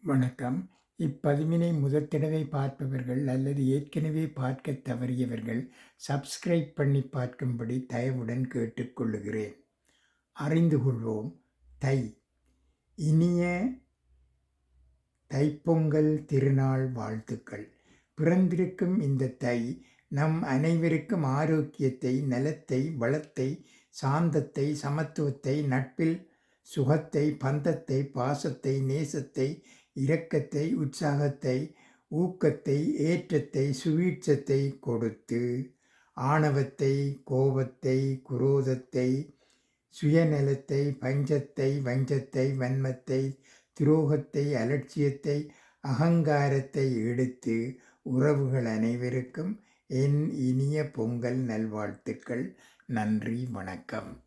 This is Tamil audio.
வணக்கம். இப்பதிவினை முதற் தடவை பார்ப்பவர்கள் அல்லது ஏற்கனவே பார்க்கத் தவறியவர்கள் சப்ஸ்கிரைப் பண்ணி பார்க்கும்படி தயவுடன் கேட்டுக்கொள்ளுகிறேன். அறிந்து கொள்வோம். தை. இனிய தைப்பொங்கல் திருநாள் வாழ்த்துக்கள். பிறந்திருக்கும் இந்த தை நம் அனைவருக்கும் ஆரோக்கியத்தை, நலத்தை, வளத்தை, சாந்தத்தை, சமத்துவத்தை, நட்பில் சுகத்தை, பந்தத்தை, பாசத்தை, நேசத்தை, இரக்கத்தை, உற்சாகத்தை, ஊக்கத்தை, ஏற்றத்தை, சுவீட்சத்தை கொடுத்து ஆணவத்தை, கோபத்தை, குரோதத்தை, சுயநலத்தை, பஞ்சத்தை, வஞ்சத்தை, வன்மத்தை, துரோகத்தை, அலட்சியத்தை, அகங்காரத்தை எடுத்து உறவுகள் அனைவருக்கும் என் இனிய பொங்கல் நல்வாழ்த்துக்கள். நன்றி, வணக்கம்.